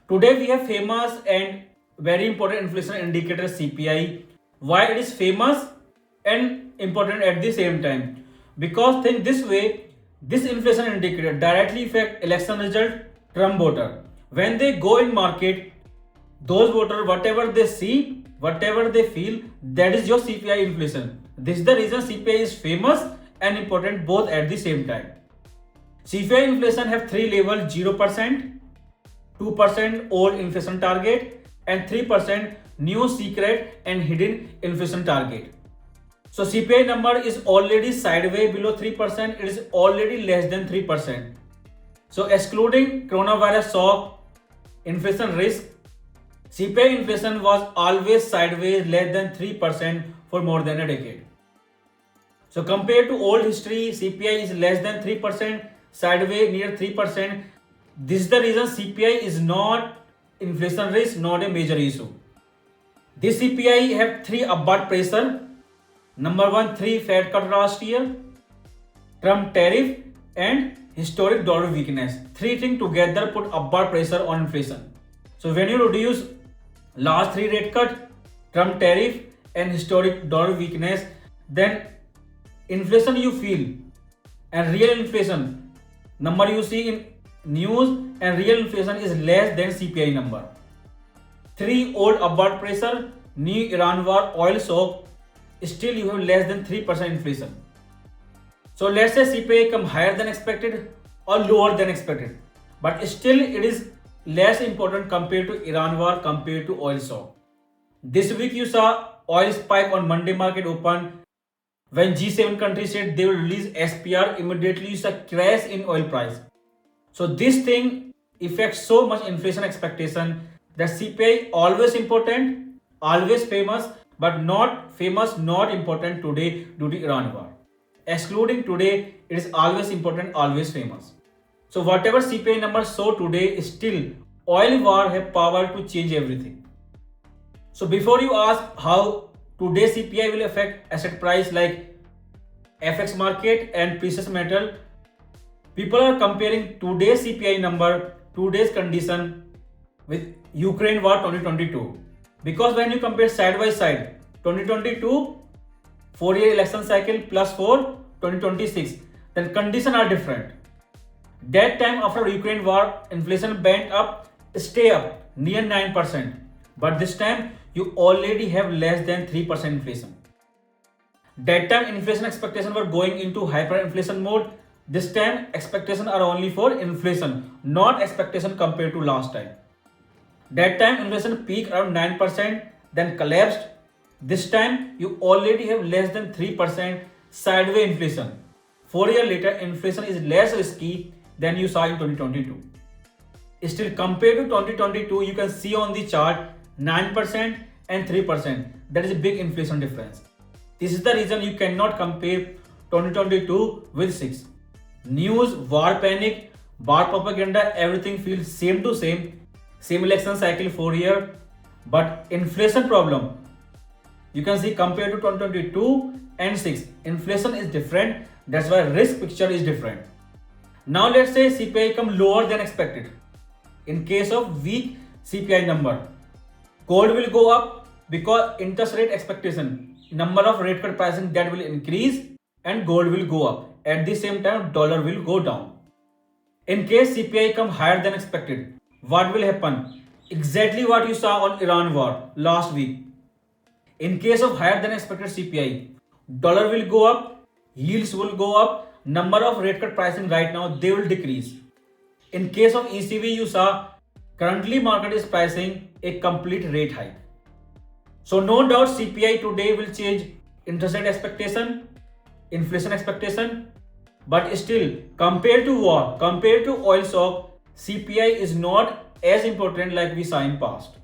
Today we have famous and very important inflation indicator CPI. Why it is famous and important at the same time? Because think this way, this inflation indicator directly affect election result Trump voter. When they go in market, those voters whatever they see, whatever they feel, that is your CPI inflation. This is the reason CPI is famous and important both at the same time. CPI inflation have three levels: 0%, 2% old inflation target, and 3% new secret and hidden inflation target. So CPI number is already sideways below 3%, it is already less than 3%. So excluding coronavirus shock, inflation risk, CPI inflation was always sideways less than 3% for more than a decade. So compared to old history, CPI is less than 3%, sideways near 3%. This is the reason CPI is not inflation risk, not a major issue. This CPI have three upward pressure. Number one, 3 Fed cut last year, Trump tariff, and historic dollar weakness. Three things together put upward pressure on inflation. So when you reduce last 3 rate cut, Trump tariff, and historic dollar weakness, then inflation you feel and real inflation number you see in news and real inflation is less than CPI number. 3 old upward pressure, new Iran war, oil shock, still you have less than 3% inflation. So let's say CPI come higher than expected or lower than expected, but still it is less important compared to Iran war, compared to oil shock. This week you saw oil spike on Monday market open. When G7 countries said they will release SPR, immediately you saw crash in oil price. So this thing affects so much inflation expectation that CPI always important, always famous, but not famous, not important today due to Iran war. Excluding today, it is always important, always famous. So whatever CPI numbers show today, still oil war have power to change everything. So before you ask how today CPI will affect asset price like FX market and precious metal, people are comparing today's CPI number, today's condition with Ukraine war 2022. Because when you compare side by side, 2022 4-year election cycle plus 4 2026, then conditions are different. That time after Ukraine war, inflation went up, stay up near 9%. But this time you already have less than 3% inflation. That time inflation expectations were going into hyperinflation mode. This time expectations are only for inflation, not expectation compared to last time. That time inflation peaked around 9%, then collapsed. This time you already have less than 3% sideways inflation. 4 years later, inflation is less risky than you saw in 2022. Still compared to 2022, you can see on the chart 9% and 3%. That is a big inflation difference. This is the reason you cannot compare 2022 with 6. News, war panic, war propaganda, everything feels same to same. Same election cycle 4 year. But inflation problem, you can see compared to 2022 and 6, inflation is different. That's why risk picture is different. Now let's say CPI come lower than expected. In case of weak CPI number, gold will go up because interest rate expectation, number of rate cut pricing that will increase and gold will go up. At the same time, dollar will go down. In case CPI come higher than expected, what will happen? Exactly what you saw on Iran war last week. In case of higher than expected CPI, dollar will go up, yields will go up, number of rate cut pricing right now they will decrease. In case of ECB, you saw currently market is pricing a complete rate hike. So no doubt CPI today will change interest rate expectation, inflation expectation, but still compared to war, compared to oil shock, CPI is not as important like we saw in past.